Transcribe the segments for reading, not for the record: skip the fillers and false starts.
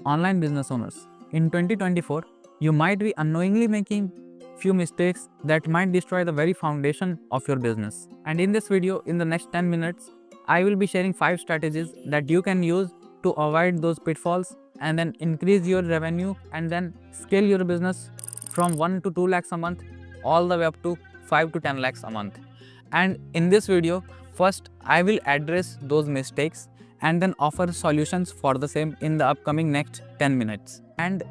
Online business owners. In 2024, you might be unknowingly making few mistakes that might destroy the very foundation of your business. And in this video, in the next 10 minutes, I will be sharing 5 strategies that you can use to avoid those pitfalls and then increase your revenue and then scale your business from 1 to 2 lakhs a month all the way up to 5 to 10 lakhs a month. And in this video, first I will address those mistakes and then offer solutions for the same in the upcoming next 10 minutes. And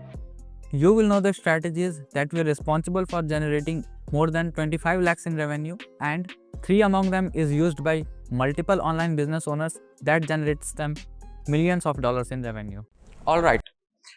you will know the strategies that were responsible for generating more than 25 lakhs in revenue, and 3 among them is used by multiple online business owners that generates them millions of dollars in revenue. Alright,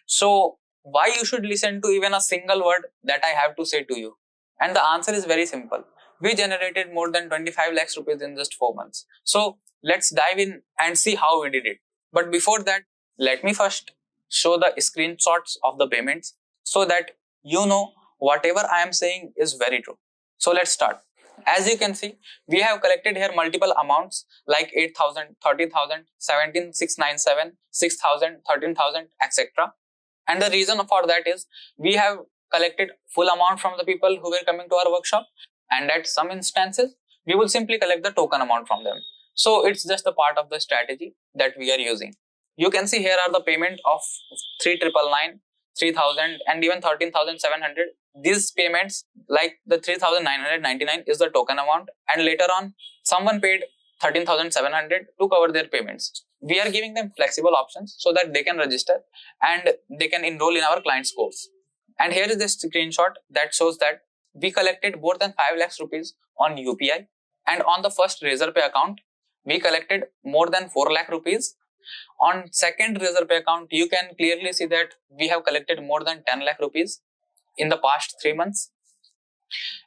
so why you should listen to even a single word that I have to say to you? And the answer is very simple. We generated more than 25 lakhs rupees in just 4 months. So let's dive in and see how we did it. But before that, let me first show the screenshots of the payments so that you know whatever I am saying is very true. So let's start. As you can see, we have collected here multiple amounts like 8,000, 30,000, 17,697, 6,000, 13,000, etc. And the reason for that is we have collected full amount from the people who were coming to our workshop, and at some instances we will simply collect the token amount from them. So it's just a part of the strategy that we are using. You can see here are the payment of 3,999, 3,000 and even 13,700. These payments like the 3,999 is the token amount, and later on someone paid 13,700 to cover their payments. We are giving them flexible options so that they can register and they can enroll in our client's course. And here is the screenshot that shows that we collected more than 5 lakhs rupees on UPI, and on the first Razorpay account we collected more than 4 lakh rupees. On second Razorpay account, you can clearly see that we have collected more than 10 lakh rupees in the past 3 months.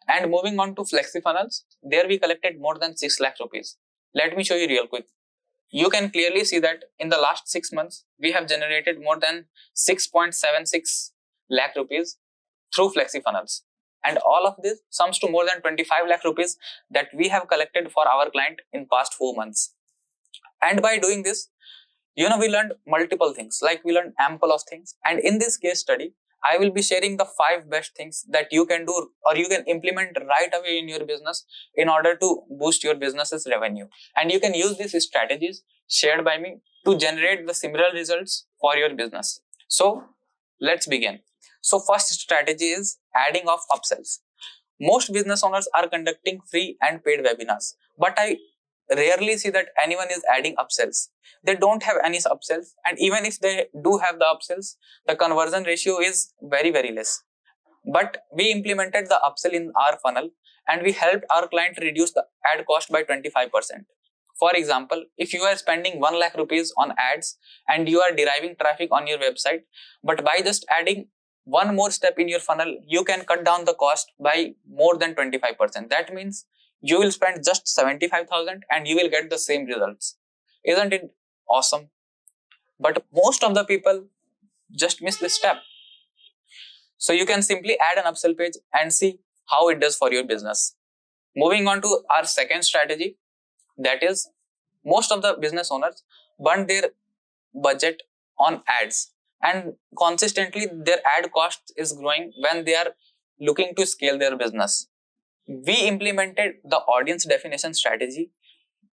And moving on to FlexiFunnels, there we collected more than 6 lakh rupees. Let me show you real quick. You can clearly see that in the last 6 months, we have generated more than 6.76 lakh rupees through FlexiFunnels. And all of this sums to more than 25 lakh rupees that we have collected for our client in past 4 months. And by doing this, we learned multiple things, like we learned ample of things. And in this case study, I will be sharing the 5 best things that you can do or you can implement right away in your business in order to boost your business's revenue. And you can use these strategies shared by me to generate the similar results for your business. So let's begin. So first strategy is adding of upsells. Most business owners are conducting free and paid webinars, but I rarely see that anyone is adding upsells. They don't have any upsells, and even if they do have the upsells, the conversion ratio is very, very less. But we implemented the upsell in our funnel and we helped our client reduce the ad cost by 25%. For example, if you are spending 1 lakh rupees on ads and you are deriving traffic on your website, but by just adding one more step in your funnel, you can cut down the cost by more than 25%. That means you will spend just 75,000 and you will get the same results. Isn't it awesome? But most of the people just miss this step. So you can simply add an upsell page and see how it does for your business. Moving on to our second strategy, that is, most of the business owners burn their budget on ads, and consistently their ad cost is growing when they are looking to scale their business. We implemented the audience definition strategy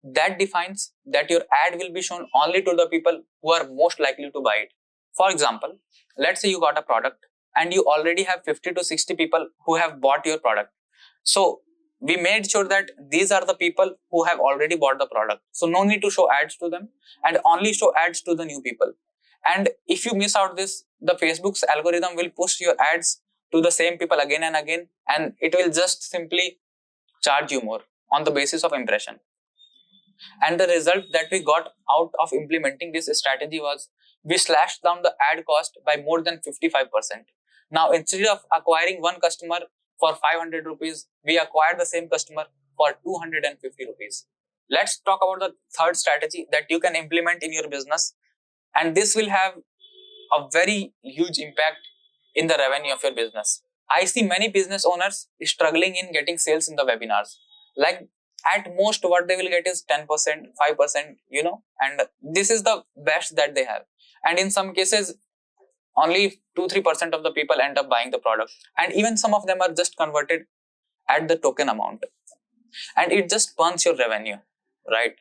that defines that your ad will be shown only to the people who are most likely to buy it. For example, let's say you got a product and you already have 50 to 60 people who have bought your product. So we made sure that these are the people who have already bought the product. So no need to show ads to them and only show ads to the new people. And if you miss out this, the Facebook's algorithm will push your ads to the same people again and again, and it will just simply charge you more on the basis of impression. And the result that we got out of implementing this strategy was we slashed down the ad cost by more than 55%. Now, instead of acquiring one customer for 500 rupees, we acquired the same customer for 250 rupees. Let's talk about the third strategy that you can implement in your business, and this will have a very huge impact in the revenue of your business. I see many business owners struggling in getting sales in the webinars. Like at most what they will get is 10%, 5%, and this is the best that they have. And in some cases, only 2-3% of the people end up buying the product, and even some of them are just converted at the token amount, and it just burns your revenue, right?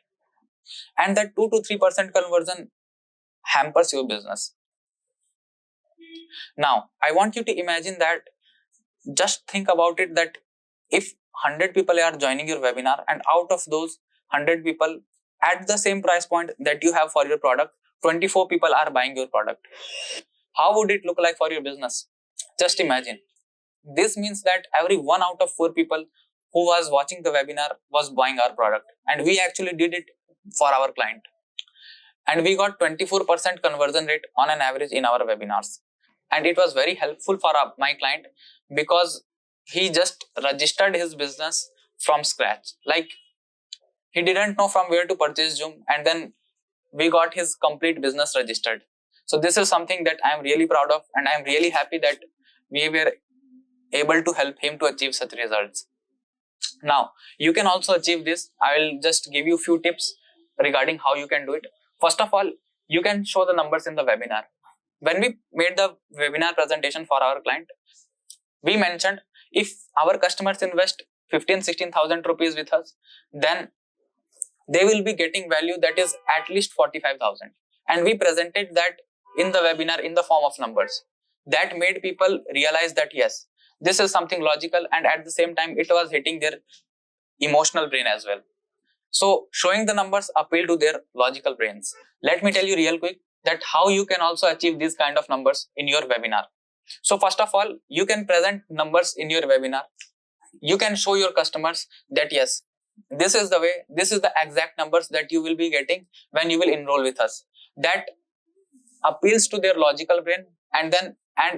And that 2 to 3% conversion hampers your business. Now I want you to imagine that, just think about it, that if 100 people are joining your webinar, and out of those 100 people, at the same price point that you have for your product, 24 people are buying your product, how would it look like for your business? Just imagine. This means that every 1 out of 4 people who was watching the webinar was buying our product, and we actually did it for our client, and we got 24% conversion rate on an average in our webinars. And it was very helpful for my client, because he just registered his business from scratch. Like, he didn't know from where to purchase Zoom, and then we got his complete business registered. So this is something that I am really proud of, and I am really happy that we were able to help him to achieve such results. Now you can also achieve this. I will just give you few tips regarding how you can do it. First of all, you can show the numbers in the webinar. When we made the webinar presentation for our client, we mentioned if our customers invest 15,000-16,000 rupees with us, then they will be getting value that is at least 45,000. And we presented that in the webinar in the form of numbers. That made people realize that yes, this is something logical, and at the same time it was hitting their emotional brain as well. So showing the numbers appeal to their logical brains. Let me tell you real quick that how you can also achieve these kind of numbers in your webinar. So first of all, you can present numbers in your webinar. You can show your customers that yes, this is the way, this is the exact numbers that you will be getting when you will enroll with us. That appeals to their logical brain, and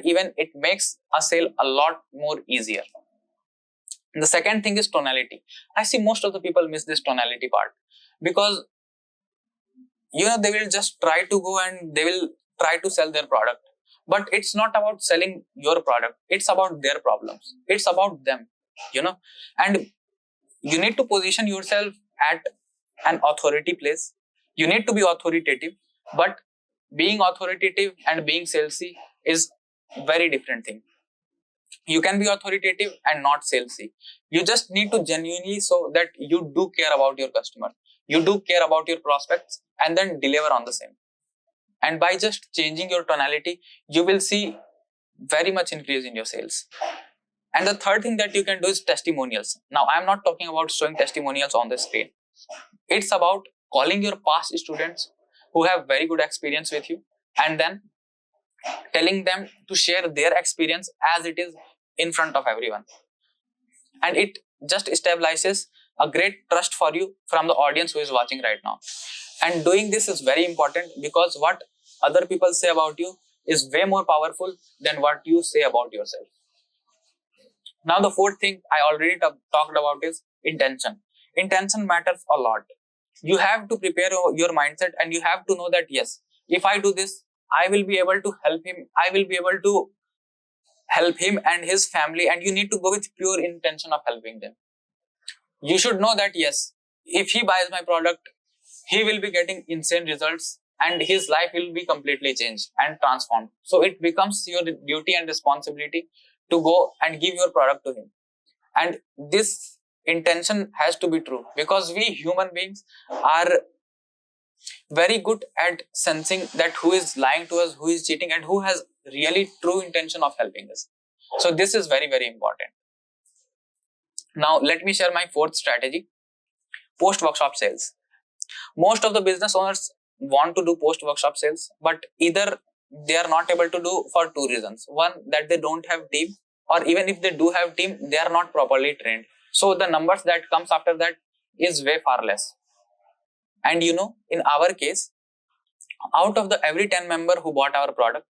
even it makes a sale a lot more easier. The second thing is tonality. I see most of the people miss this tonality part, because they will just try to go and they will try to sell their product, but it's not about selling your product, it's about their problems, it's about them, and you need to position yourself at an authority place. You need to be authoritative, but being authoritative and being salesy is very different thing. You can be authoritative and not salesy. You just need to genuinely show that you do care about your customer, you do care about your prospects, and then deliver on the same. And by just changing your tonality, you will see very much increase in your sales. And the third thing that you can do is testimonials. Now, I'm not talking about showing testimonials on the screen. It's about calling your past students who have very good experience with you, and then telling them to share their experience as it is in front of everyone. And it just establishes a great trust for you from the audience who is watching right now. And doing this is very important, because what other people say about you is way more powerful than what you say about yourself. Now, the fourth thing I already talked about is intention. Intention matters a lot. You have to prepare your mindset, and you have to know that yes, if I do this, I will be able to help him. I will be able to help him and his family, and you need to go with pure intention of helping them. You should know that yes, if he buys my product, he will be getting insane results, and his life will be completely changed and transformed. So it becomes your duty and responsibility to go and give your product to him. And this intention has to be true, because we human beings are very good at sensing that who is lying to us, who is cheating, and who has really true intention of helping us. So this is very, very important. Now, let me share my fourth strategy: post-workshop sales. Most of the business owners want to do post-workshop sales, but either they are not able to do for two reasons. One, that they don't have team, or even if they do have team, they are not properly trained. So the numbers that comes after that is way far less. And in our case, out of the every 10 member who bought our product,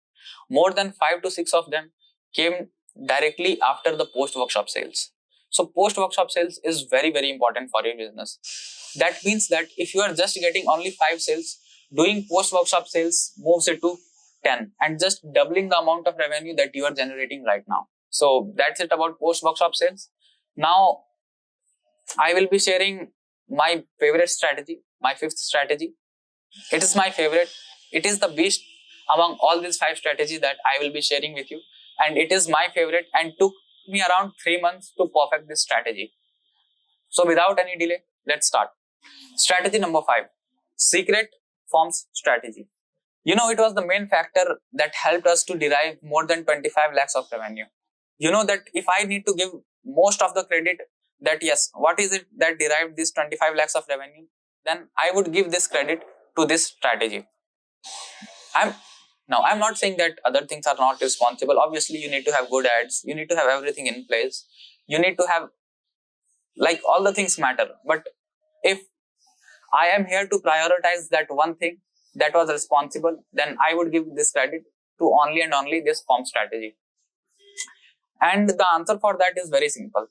more than 5 to 6 of them came directly after the post-workshop sales. So post-workshop sales is very, very important for your business. That means that if you are just getting only 5 sales, doing post-workshop sales moves it to 10, and just doubling the amount of revenue that you are generating right now. So that's it about post-workshop sales. Now, I will be sharing my favorite strategy, my fifth strategy. It is my favorite. It is the best among all these 5 strategies that I will be sharing with you, and it is my favorite and took me around 3 months to perfect this strategy. So without any delay, let's start. Strategy number 5, secret forms strategy. You know, it was the main factor that helped us to derive more than 25 lakhs of revenue. You know that if I need to give most of the credit that yes, what is it that derived this 25 lakhs of revenue, then I would give this credit to this strategy. I'm not saying that other things are not responsible. Obviously, you need to have good ads, you need to have everything in place, you need to have, like, all the things matter. But if I am here to prioritize that one thing that was responsible, then I would give this credit to only and only this form strategy. And the answer for that is very simple.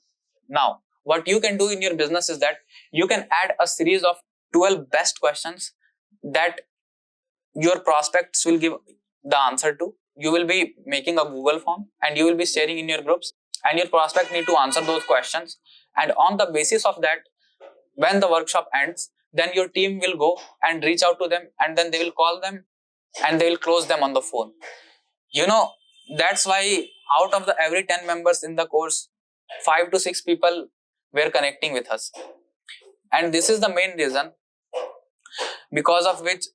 Now, what you can do in your business is that you can add a series of 12 best questions that your prospects will give the answer to. You will be making a Google form and you will be sharing in your groups, and your prospect need to answer those questions. And on the basis of that, when the workshop ends, then your team will go and reach out to them, and then they will call them and they will close them on the phone. You know, that's why out of the every 10 members in the course, 5 to 6 people were connecting with us. And this is the main reason because of which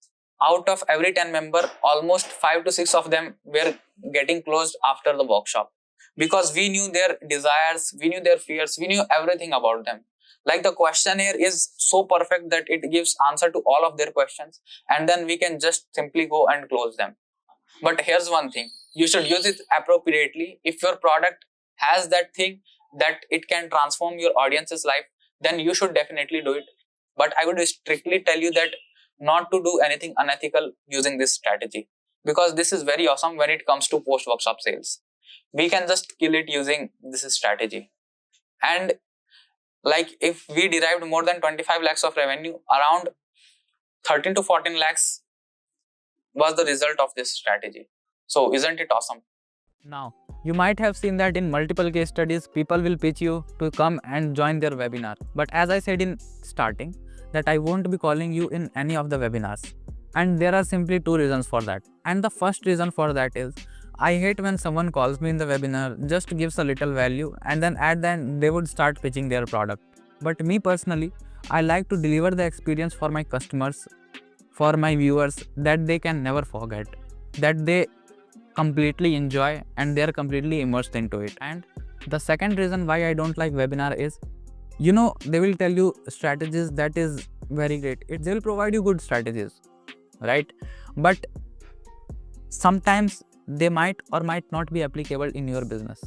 out of every 10 member, almost 5 to 6 of them were getting closed after the workshop, because we knew their desires, we knew their fears, we knew everything about them. Like, the questionnaire is so perfect that it gives answer to all of their questions, and then we can just simply go and close them. But here's one thing, you should use it appropriately. If your product has that thing that it can transform your audience's life, then you should definitely do it. But I would strictly tell you that not to do anything unethical using this strategy, because this is very awesome when it comes to post workshop sales. We can just kill it using this strategy. And like, if we derived more than 25 lakhs of revenue, around 13 to 14 lakhs was the result of this strategy. So isn't it awesome? Now, you might have seen that in multiple case studies, people will pitch you to come and join their webinar. But as I said in starting, that I won't be calling you in any of the webinars. And there are simply 2 reasons for that. And the first reason for that is, I hate when someone calls me in the webinar, just gives a little value, and then at the end they would start pitching their product. But me personally, I like to deliver the experience for my customers, for my viewers, that they can never forget, that they completely enjoy and they are completely immersed into it. And the second reason why I don't like webinar is, you know, they will tell you strategies that is very great. They will provide you good strategies, right? But sometimes they might or might not be applicable in your business.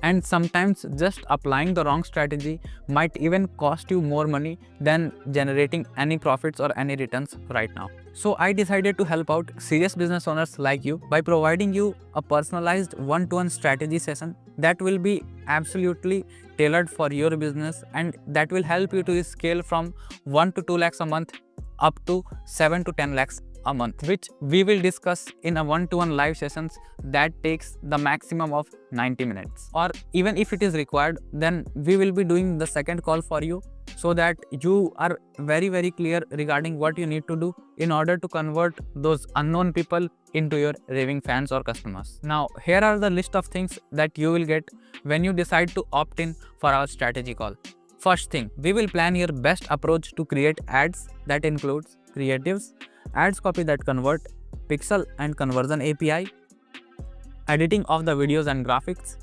And sometimes just applying the wrong strategy might even cost you more money than generating any profits or any returns right now. So I decided to help out serious business owners like you by providing you a personalized one-to-one strategy session that will be absolutely tailored for your business, and that will help you to scale from 1 to 2 lakhs a month up to 7 to 10 lakhs a month, which we will discuss in a one-to-one live sessions that takes the maximum of 90 minutes. Or even if it is required, then we will be doing the second call for you, so that you are very clear regarding what you need to do in order to convert those unknown people into your raving fans or customers. Now, here are the list of things that you will get when you decide to opt in for our strategy call. First thing, we will plan your best approach to create ads that includes creatives, ads copy that convert, pixel and conversion API, editing of the videos and graphics.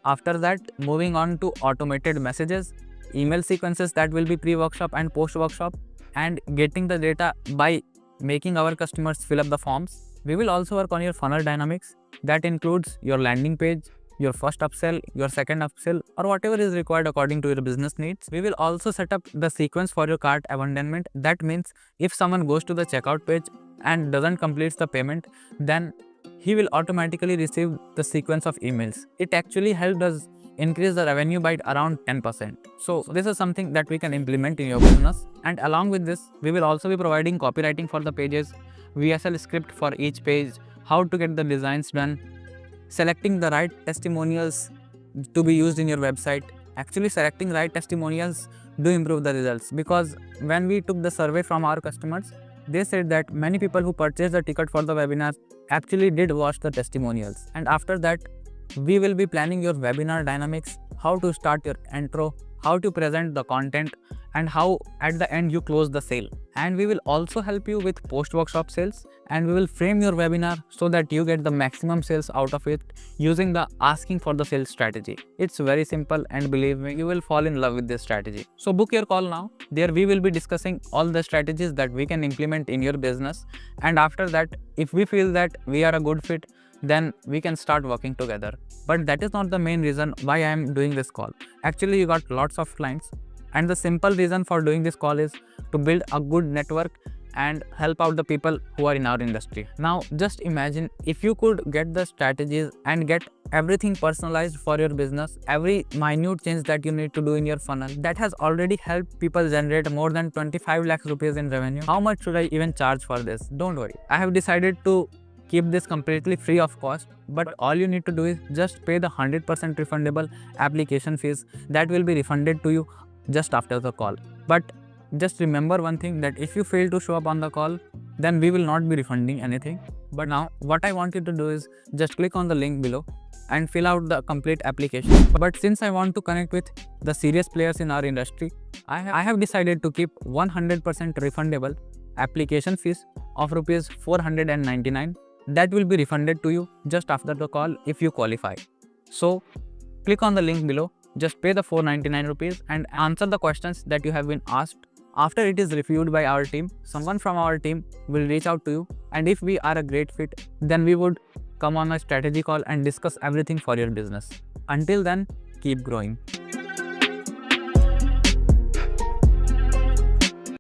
After that, moving on to automated messages, email sequences that will be pre-workshop and post-workshop, and getting the data by making our customers fill up the forms. We will also work on your funnel dynamics that includes your landing page, your first upsell, your second upsell, or whatever is required according to your business needs. We will also set up the sequence for your cart abandonment. That means if someone goes to the checkout page and doesn't complete the payment, then he will automatically receive the sequence of emails. It actually helped us increase the revenue by around 10%. So this is something that we can implement in your business. And along with this, we will also be providing copywriting for the pages, VSL script for each page, how to get the designs done, selecting the right testimonials to be used in your website. Actually, selecting right testimonials do improve the results, because when we took the survey from our customers, they said that many people who purchased the ticket for the webinar actually did watch the testimonials. And after that, we will be planning your webinar dynamics, how to start your intro, how to present the content, and how at the end you close the sale. And we will also help you with post-workshop sales, and we will frame your webinar so that you get the maximum sales out of it using the asking for the sales strategy. It's very simple, and believe me, you will fall in love with this strategy. So book your call now. There we will be discussing all the strategies that we can implement in your business, and after that, if we feel that we are a good fit, then we can start working together. But that is not the main reason why I am doing this call. Actually, you got lots of clients, and the simple reason for doing this call is to build a good network and help out the people who are in our industry. Now just imagine if you could get the strategies and get everything personalized for your business, every minute change that you need to do in your funnel that has already helped people generate more than 25 lakhs rupees in revenue. How much should I even charge for this? Don't worry, I have decided to keep this completely free of cost, but all you need to do is just pay the 100% refundable application fees that will be refunded to you just after the call. But just remember one thing, that if you fail to show up on the call, then we will not be refunding anything. But now what I want you to do is just click on the link below and fill out the complete application. But since I want to connect with the serious players in our industry, I have decided to keep 100% refundable application fees of rupees 499 that will be refunded to you just after the call if you qualify. So click on the link below, just pay the 499 rupees and answer the questions that you have been asked. After it is reviewed by our team, someone from our team will reach out to you, and if we are a great fit, then we would come on a strategy call and discuss everything for your business. Until then, keep growing.